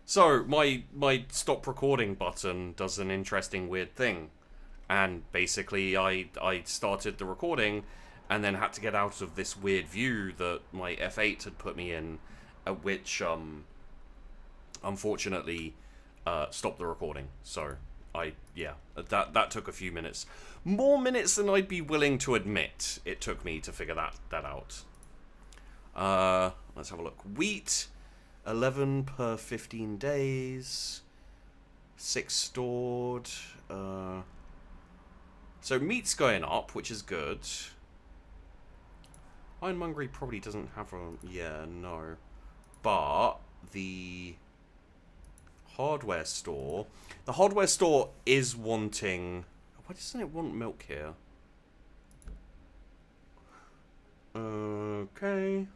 So my stop recording button does an interesting weird thing, and basically I started the recording, and then had to get out of this weird view that my F8 had put me in, which unfortunately stopped the recording. So that took a few minutes, more minutes than I'd be willing to admit. It took me to figure that out. Let's have a look. Wheat. 11 per 15 days. 6 stored. So meat's going up, which is good. Ironmongery probably doesn't have a... Yeah, no. But the hardware store... The hardware store is wanting... Why doesn't it want milk here? Okay...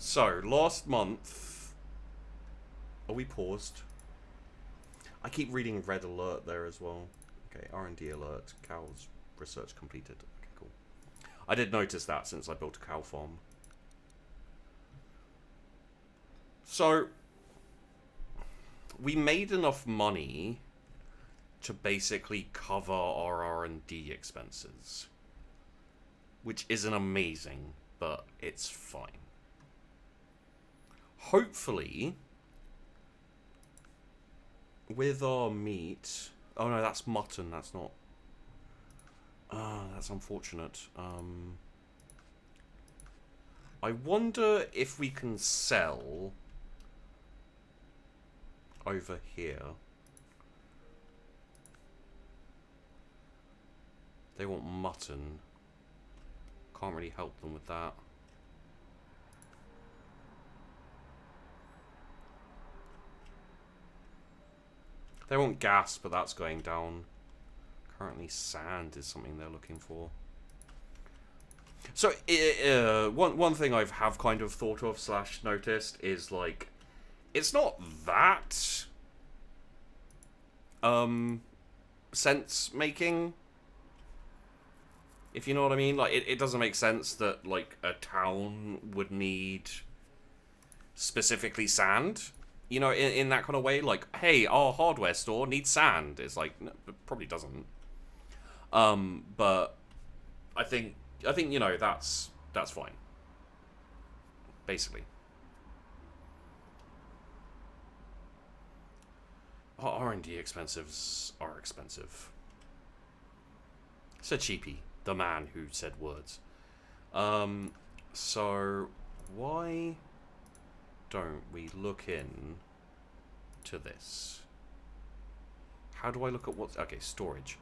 So, last month... Are we paused? I keep reading red alert there as well. Okay, R&D alert. Cows research completed. Okay, cool. I did notice that since I built a cow farm. So, we made enough money to basically cover our R&D expenses. Which isn't amazing, but it's fine. Hopefully, with our meat... Oh no, that's mutton, that's not... that's unfortunate. I wonder if we can sell over here. They want mutton. Can't really help them with that. They want gas, but that's going down. Currently, sand is something they're looking for. So, one thing I have kind of thought of / noticed is, like, it's not that sense-making, if you know what I mean. Like, it doesn't make sense that, like, a town would need specifically sand. You know, in that kind of way, like, hey, our hardware store needs sand. It's like, no, it probably doesn't. But I think you know, that's fine. Basically, R&D expenses are expensive. Said Cheapy, the man who said words. So why don't we look in to this? How do I look at what's... Okay, storage.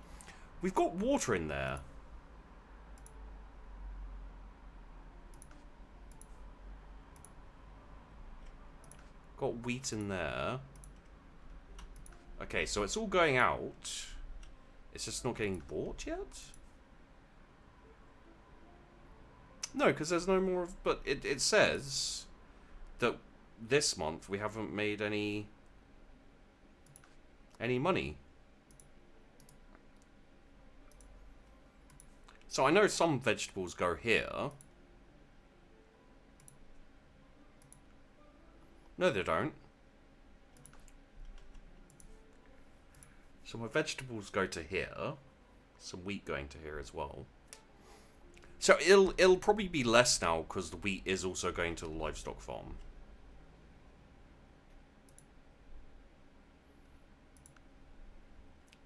We've got water in there. Got wheat in there. Okay, so it's all going out. It's just not getting bought yet? No, because there's no more of... But it says that this month we haven't made any money. So I know some vegetables go here. No, they don't. So my vegetables go to here. Some wheat going to here as well. So it'll probably be less now because the wheat is also going to the livestock farm.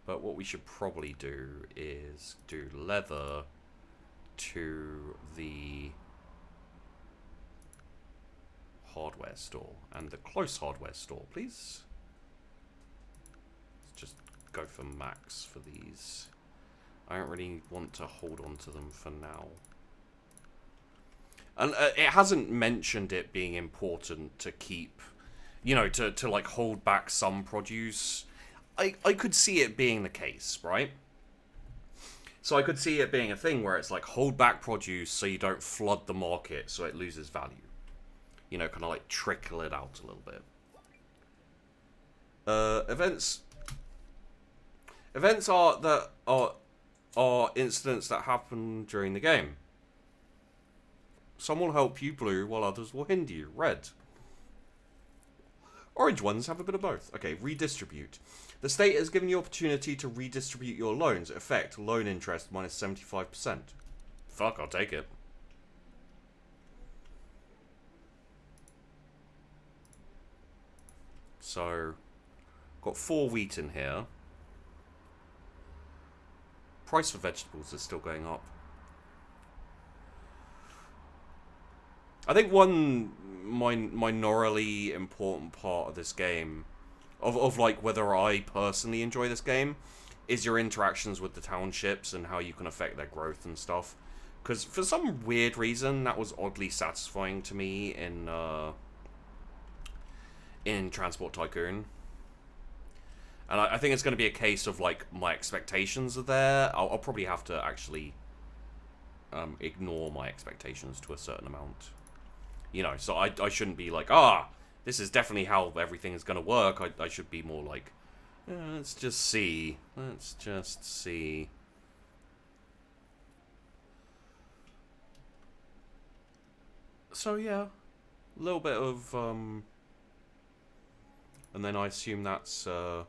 But what we should probably do is do leather to the hardware store and the close hardware store, please. Let's just go for max for these. I don't really want to hold on to them for now. And it hasn't mentioned it being important to keep, you know, to like hold back some produce. I could see it being the case, right? So I could see it being a thing where it's like hold back produce so you don't flood the market so it loses value. You know, kind of like trickle it out a little bit. Events are are incidents that happen during the game. Some will help you, blue, while others will hinder you, red. Orange ones have a bit of both. Okay, redistribute. The state has given you opportunity to redistribute your loans. Effect, loan interest minus 75%. Fuck, I'll take it. So, got 4 wheat in here. Price for vegetables is still going up. I think one minorly important part of this game, of like whether I personally enjoy this game, is your interactions with the townships and how you can affect their growth and stuff. Because for some weird reason, that was oddly satisfying to me in Transport Tycoon. And I think it's going to be a case of, like, my expectations are there. I'll probably have to actually ignore my expectations to a certain amount. You know, so I shouldn't be like, this is definitely how everything is going to work. I should be more like, let's just see. Let's just see. So, yeah. A little bit of, and then I assume that's, yeah,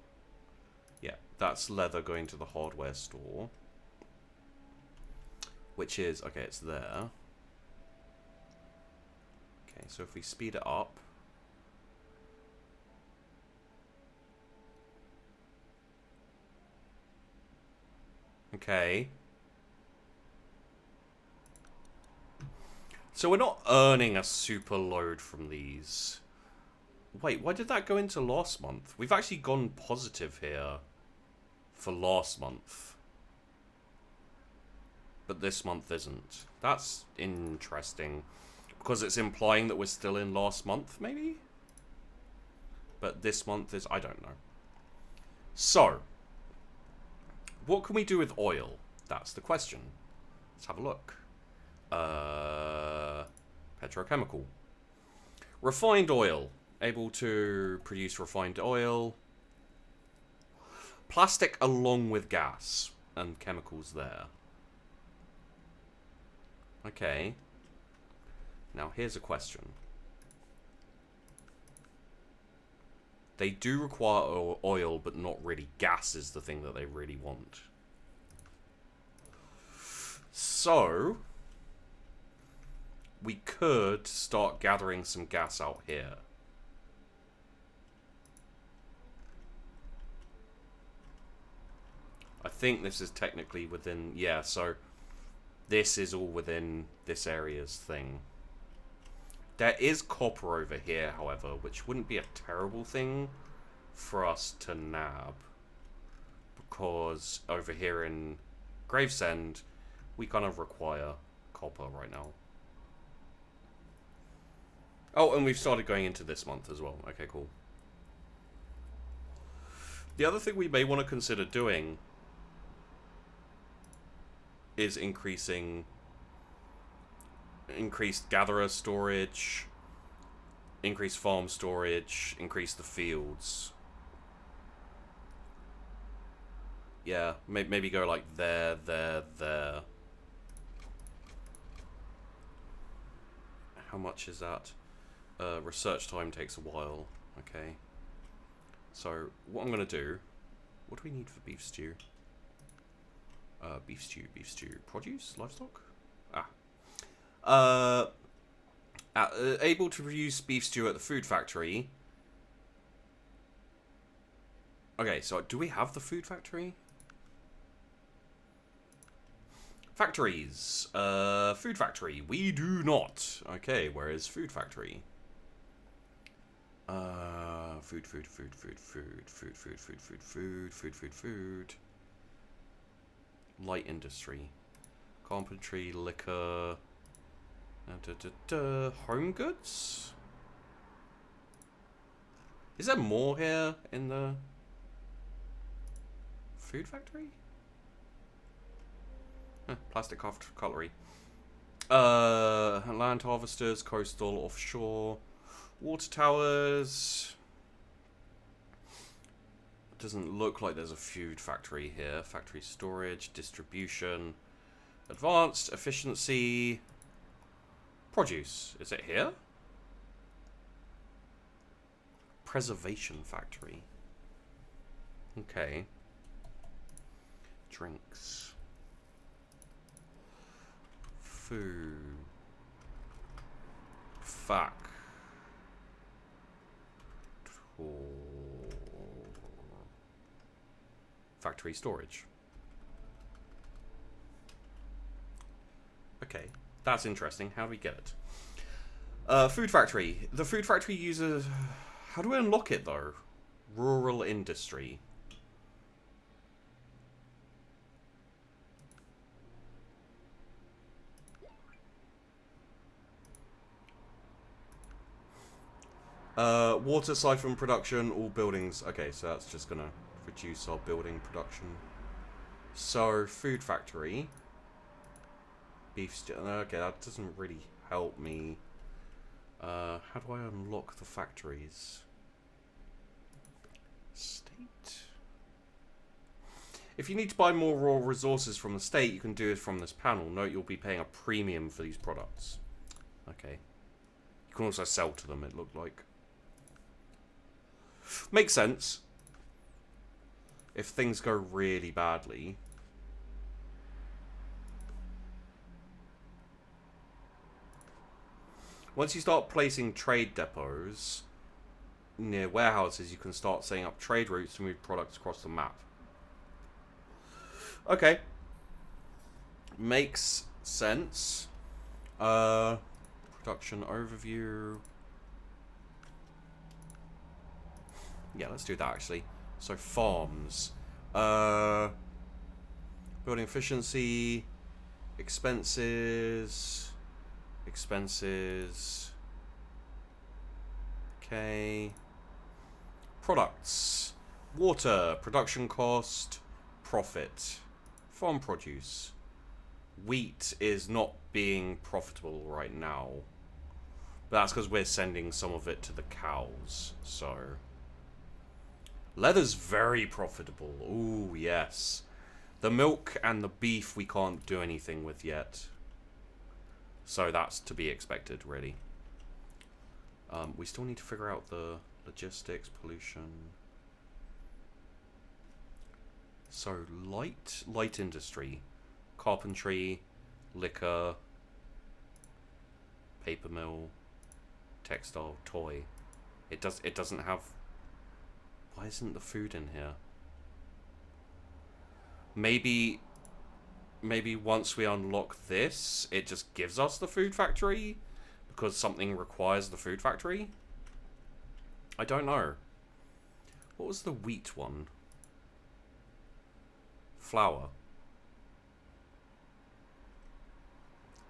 that's leather going to the hardware store. Which is, okay, it's there. Okay, so if we speed it up. Okay. So we're not earning a super load from these. Wait, why did that go into last month? We've actually gone positive here for last month. But this month isn't. That's interesting. Because it's implying that we're still in last month, maybe? But this month is... I don't know. So, what can we do with oil? That's the question. Let's have a look. Petrochemical. Refined oil. Able to produce refined oil. Plastic along with gas. And chemicals there. Okay. Now, here's a question. They do require oil, but not really. Gas is the thing that they really want. So, we could start gathering some gas out here. I think this is technically within... Yeah, so this is all within this area's thing. There is copper over here, however, which wouldn't be a terrible thing for us to nab. Because over here in Gravesend, we kind of require copper right now. Oh, and we've started going into this month as well. Okay, cool. The other thing we may want to consider doing is increased gatherer storage, increased farm storage, increase the fields. Yeah, maybe go like there. How much is that? Research time takes a while. Okay. So, what I'm going to do... What do we need for beef stew? Beef stew. Produce? Livestock? Able to produce beef stew at the food factory. Okay, so do we have the food factory? Factories. Food factory. We do not. Okay, where is food factory? Food. Light industry. Carpentry, liquor. Home goods? Is there more here in the food factory? Plastic cutlery. Land harvesters, coastal, offshore. Water towers. Doesn't look like there's a food factory here. Factory storage, distribution, advanced, efficiency, produce. Is it here? Preservation factory. Okay. Drinks. Food. Fuck. Factory storage. Okay, that's interesting. How do we get it? Food factory. The food factory uses... How do we unlock it, though? Rural industry. Water siphon production, all buildings. Okay, so that's just gonna reduce our building production. So, food factory. Beef stew. Okay, that doesn't really help me. How do I unlock the factories? State. If you need to buy more raw resources from the state, you can do it from this panel. Note you'll be paying a premium for these products. Okay. You can also sell to them, it looked like. Makes sense. If things go really badly. Once you start placing trade depots near warehouses, you can start setting up trade routes to move products across the map. Okay. Makes sense. Production overview. Yeah, let's do that actually. So farms. Building efficiency. Expenses. Expenses. Okay. Products. Water. Production cost. Profit. Farm produce. Wheat is not being profitable right now. But that's because we're sending some of it to the cows. So. Leather's very profitable. Ooh, yes. The milk and the beef we can't do anything with yet. So that's to be expected, really. We still need to figure out the logistics, pollution. So, light industry. Carpentry, liquor, paper mill, textile, toy. It doesn't have... Why isn't the food in here? Maybe once we unlock this, it just gives us the food factory? Because something requires the food factory? I don't know. What was the wheat one? Flour.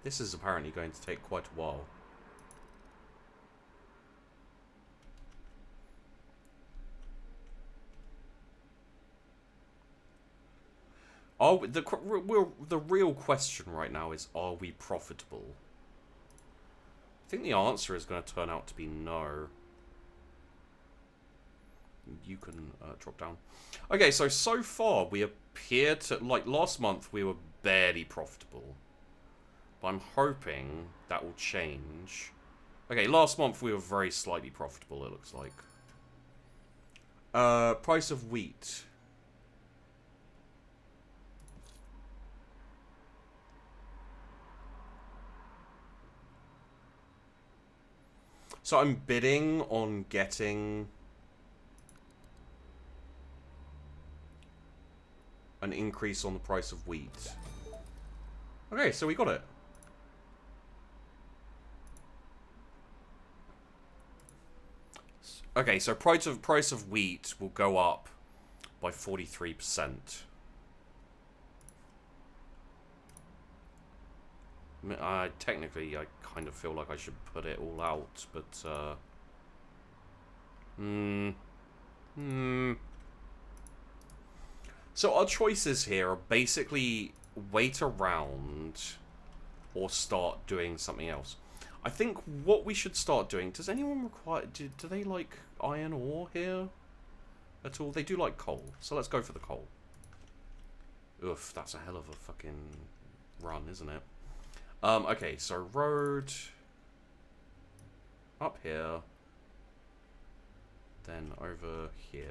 This is apparently going to take quite a while. The real question right now is, are we profitable? I think the answer is going to turn out to be no. You can drop down. Okay, so far we appear to... Like, last month we were barely profitable. But I'm hoping that will change. Okay, last month we were very slightly profitable, it looks like. Price of wheat. So I'm bidding on getting an increase on the price of wheat. Okay, so we got it. Okay, so price of wheat will go up by 43%. Technically, I kind of feel like I should put it all out, but, So our choices here are basically wait around or start doing something else. I think what we should start doing... Does anyone require... Do they like iron ore here? at all? They do like coal, so let's go for the coal. Oof, that's a hell of a fucking run, isn't it? Okay, so road up here, then over here,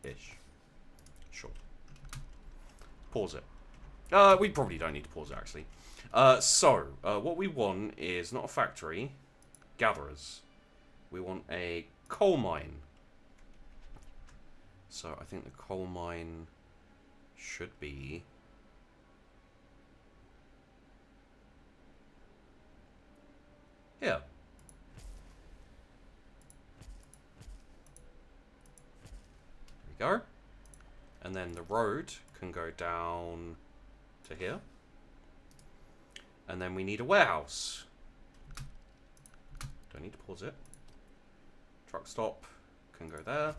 here-ish. Sure. Pause it. We probably don't need to pause it, actually. What we want is not a factory, gatherers. We want a coal mine. So I think the coal mine should be here. There we go. And then the road can go down to here. And then we need a warehouse. Don't need to pause it. Truck stop can go there.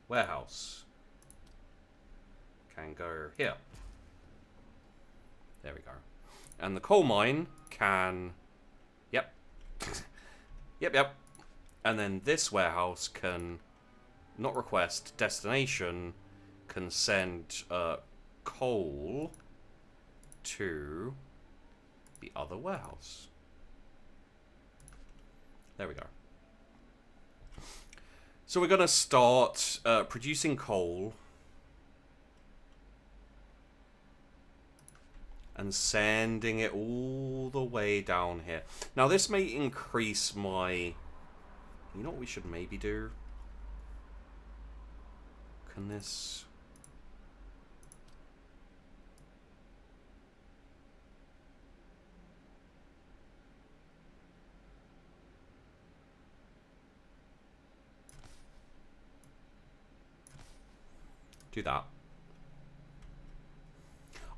Warehouse can go here. There we go. And the coal mine can... Yep. Yep. And then this warehouse can not request, destination can send coal to the other warehouse. There we go. So we're going to start producing coal and sending it all the way down here. Now this may increase my... You know what we should maybe do? Can this... Do that.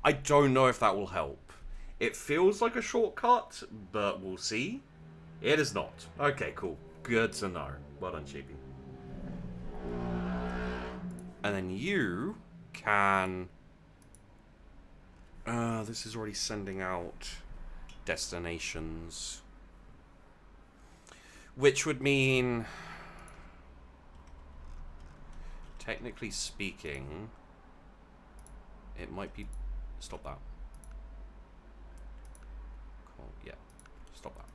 I don't know if that will help. It feels like a shortcut, but we'll see. It is not. Okay, cool. Good to know. Well done, Sheepy. And then you can... this is already sending out destinations. Which would mean... Technically speaking, it might be... Stop that. Coal, yeah. Stop that.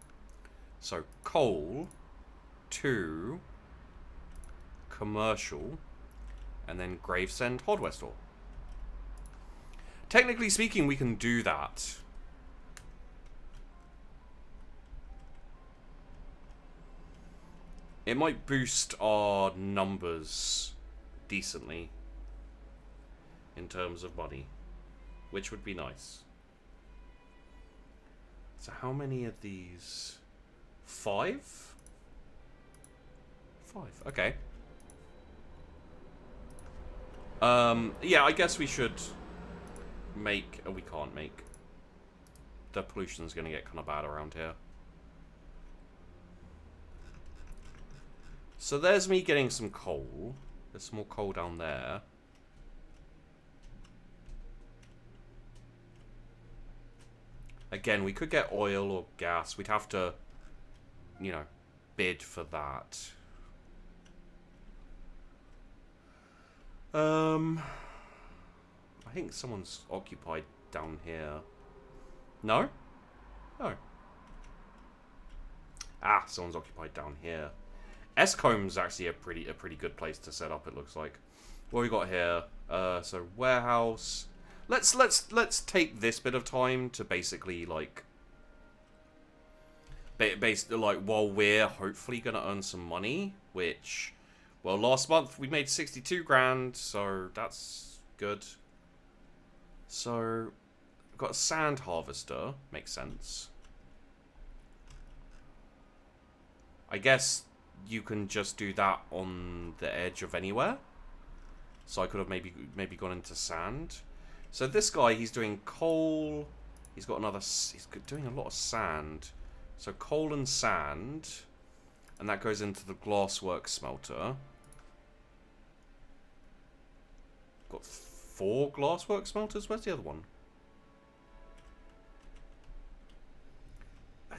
So, coal to commercial, and then Gravesend hardware store. Technically speaking, we can do that. It might boost our numbers decently in terms of money, which would be nice. So how many of these? 5? 5, okay. Yeah, I guess we should make... Oh, we can't make. The pollution's gonna get kind of bad around here. So there's me getting some coal. There's some more coal down there. Again, we could get oil or gas. We'd have to, you know, bid for that. I think someone's occupied down here. No? No. Ah, someone's occupied down here. Escomb's actually a pretty good place to set up, it looks like. What we got here? So warehouse. Let's take this bit of time to basically like while we're hopefully gonna earn some money, which, well, last month we made 62 grand, so that's good. So we've got a sand harvester, makes sense. I guess you can just do that on the edge of anywhere. So I could have maybe gone into sand. So this guy, he's doing coal. He's got another... He's doing a lot of sand. So coal and sand. And that goes into the glasswork smelter. Got 4 glasswork smelters? Where's the other one?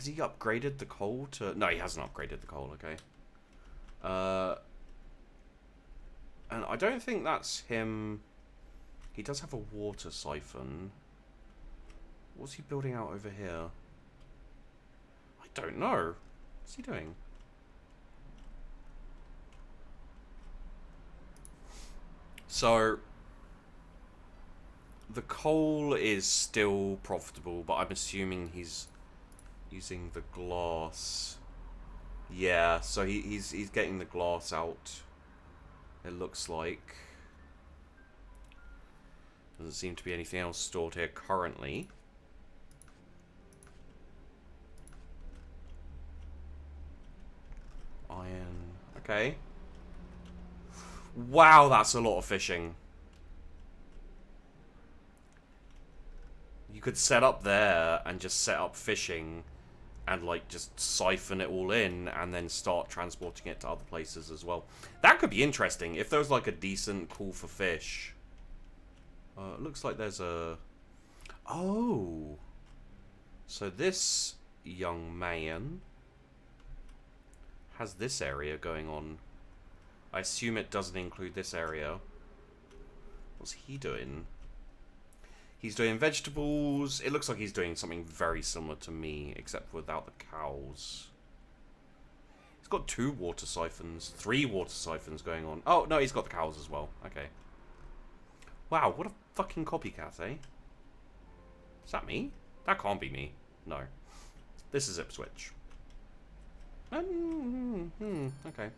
Has he upgraded the coal to... No, he hasn't upgraded the coal, okay. And I don't think that's him... He does have a water siphon. What's he building out over here? I don't know. What's he doing? So... The coal is still profitable, but I'm assuming he's using the glass. Yeah, so he's getting the glass out. It looks like. Doesn't seem to be anything else stored here currently. Iron. Okay. Wow, that's a lot of fishing. You could set up there and just set up fishing and like just siphon it all in and then start transporting it to other places as well. That could be interesting if there was like a decent call for fish. It looks like there's a... Oh! So this young man has this area going on. I assume it doesn't include this area. What's he doing? He's doing vegetables. It looks like he's doing something very similar to me, except without the cows. He's got 2 water siphons, 3 water siphons going on. Oh, no, he's got the cows as well. Okay. Wow, what a fucking copycat, eh? Is that me? That can't be me. No. This is Ipswich. Okay.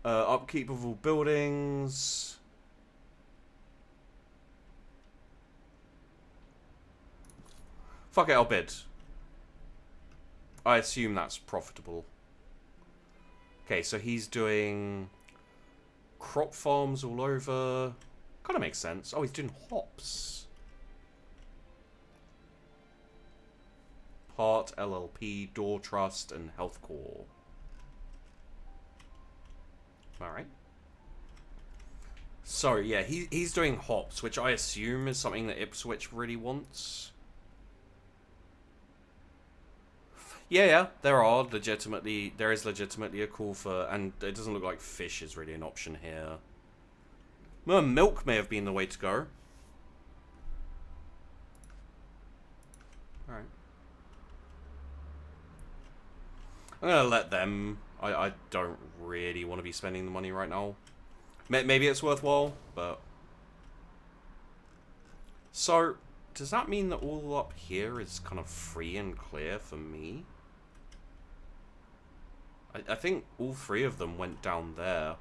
Upkeep of all buildings. Fuck it, I'll bid. I assume that's profitable. Okay, so he's doing crop farms all over. Kind of makes sense. Oh, he's doing hops. Part, LLP, Door Trust, and Health Corps. Alright. So, yeah, he's doing hops, which I assume is something that Ipswich really wants. Yeah, there is legitimately a call for, and it doesn't look like fish is really an option here. Well, milk may have been the way to go. Alright. I'm gonna let them. I don't really want to be spending the money right now. Maybe it's worthwhile, but... So, does that mean that all up here is kind of free and clear for me? I think all 3 of them went down there.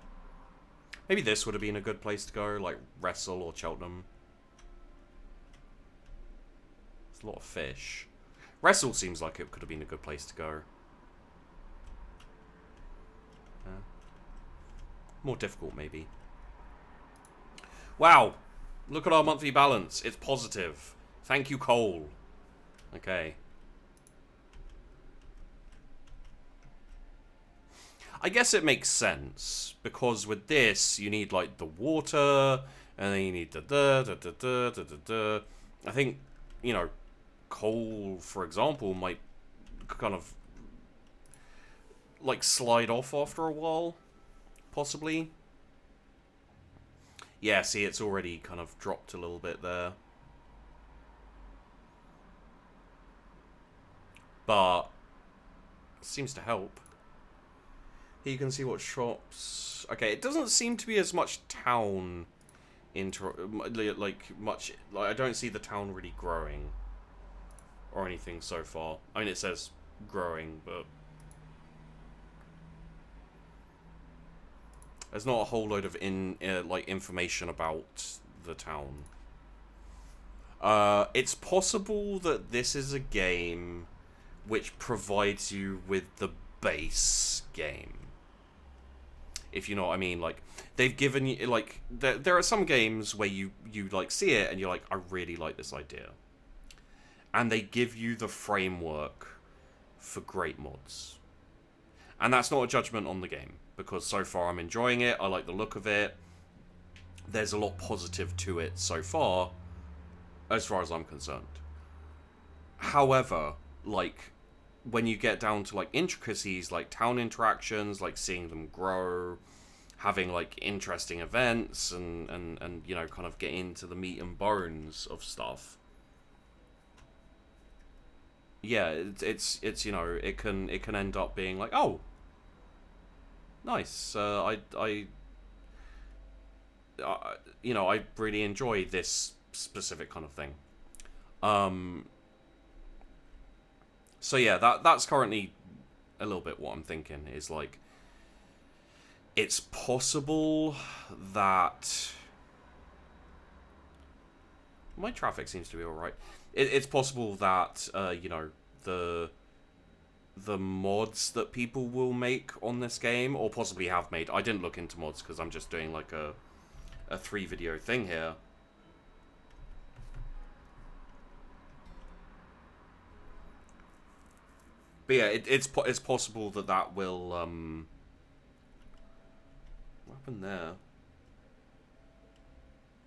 Maybe this would have been a good place to go, like Wrestle or Cheltenham. There's a lot of fish. Wrestle seems like it could have been a good place to go. More difficult, maybe. Wow! Look at our monthly balance. It's positive. Thank you, Cole. Okay. I guess it makes sense, because with this, you need, like, the water, and then you need the I think, you know, coal, for example, might kind of, like, slide off after a while, possibly. Yeah, see, it's already kind of dropped a little bit there. But, it seems to help. Here you can see what shops... Okay, it doesn't seem to be as much town much... Like, I don't see the town really growing. Or anything so far. I mean, it says growing, but... There's not a whole load of information about the town. It's possible that this is a game which provides you with the base game. If you know what I mean. Like, they've given you, like, there are some games where you like, see it and you're like, I really like this idea. And they give you the framework for great mods. And that's not a judgment on the game, because so far I'm enjoying it, I like the look of it. There's a lot positive to it so far as I'm concerned. However, like, when you get down to like intricacies, like town interactions, like seeing them grow, having like interesting events, and you know, kind of get into the meat and bones of stuff. Yeah, it's you know, it can end up being like, oh, nice. You know, I really enjoy this specific kind of thing. Um, so yeah, that's currently a little bit what I'm thinking is like, it's possible that my traffic seems to be all right. It's possible that you know, the mods that people will make on this game, or possibly have made. I didn't look into mods because I'm just doing like a 3 video thing here. But yeah, it's possible that will what happened there?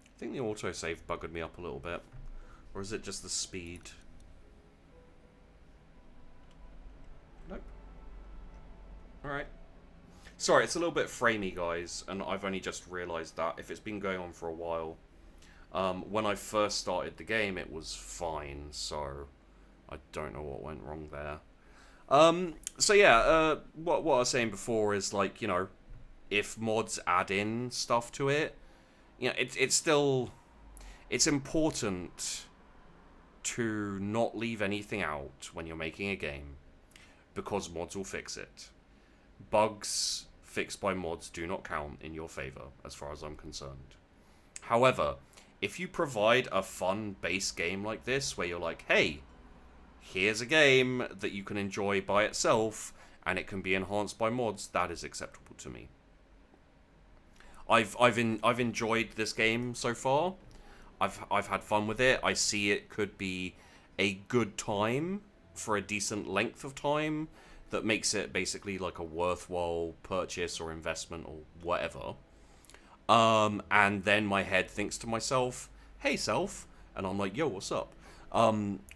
I think the autosave buggered me up a little bit, or is it just the speed? Nope. Alright. Sorry, it's a little bit framey, guys, and I've only just realised that if it's been going on for a while. When I first started the game, it was fine, so I don't know what went wrong there. So yeah, what I was saying before is, like, you know, if mods add in stuff to it, you know, it's important to not leave anything out when you're making a game, because mods will fix it. Bugs fixed by mods do not count in your favor, as far as I'm concerned. However, if you provide a fun base game like this, where you're like, hey, here's a game that you can enjoy by itself, and it can be enhanced by mods, that is acceptable to me. I've enjoyed this game so far. I've had fun with it. I see it could be a good time for a decent length of time that makes it basically like a worthwhile purchase or investment or whatever. And then my head thinks to myself, hey, self. And I'm like, yo, what's up?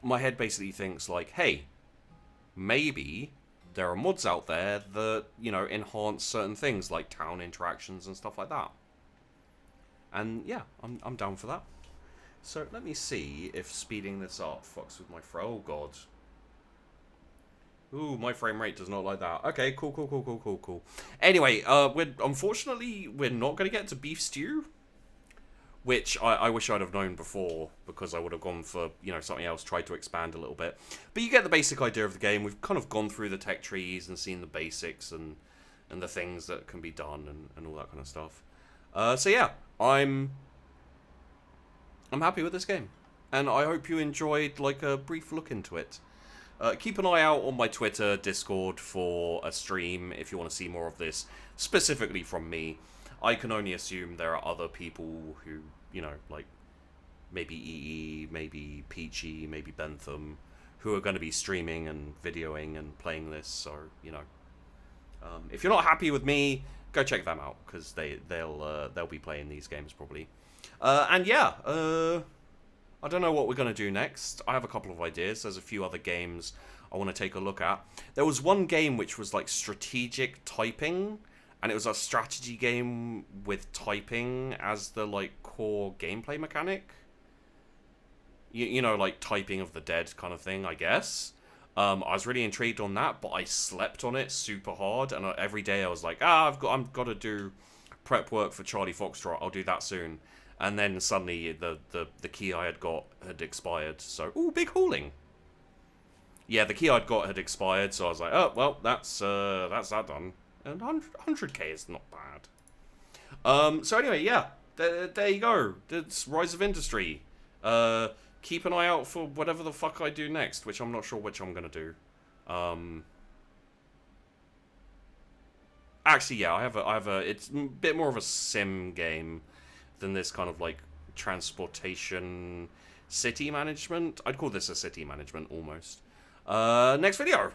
My head basically thinks like, hey, maybe there are mods out there that, you know, enhance certain things like town interactions and stuff like that. And yeah, I'm down for that. So let me see if speeding this up fucks with my oh god. Ooh, my frame rate does not like that. Okay, cool. Anyway, unfortunately we're not going to get to beef stew, which I wish I'd have known before, because I would have gone for, you know, something else, tried to expand a little bit. But you get the basic idea of the game. We've kind of gone through the tech trees and seen the basics and the things that can be done and all that kind of stuff. So yeah, I'm happy with this game, and I hope you enjoyed like a brief look into it. Keep an eye out on my Twitter, Discord for a stream if you want to see more of this, specifically from me. I can only assume there are other people who, you know, like maybe EE, maybe Peachy, maybe Bentham, who are going to be streaming and videoing and playing this. So, you know, if you're not happy with me, go check them out, because they'll be playing these games probably. And yeah, I don't know what we're going to do next. I have a couple of ideas. There's a few other games I want to take a look at. There was one game which was like strategic typing, and it was a strategy game with typing as the like core gameplay mechanic. You know, like Typing of the Dead kind of thing, I guess. I was really intrigued on that, but I slept on it super hard, and every day I was like, I'm got to do prep work for Charlie Foxtrot. I'll do that soon. And then suddenly the key I had got had expired. So, ooh, big hauling. Yeah, the key I'd got had expired, so I was like, oh, well, that's that done. And 100k is not bad. So anyway, yeah, there you go. It's Rise of Industry. Keep an eye out for whatever the fuck I do next, which I'm not sure which I'm gonna do. Actually, yeah, I have a. It's a bit more of a sim game than this kind of like transportation city management. I'd call this a city management almost. Next video.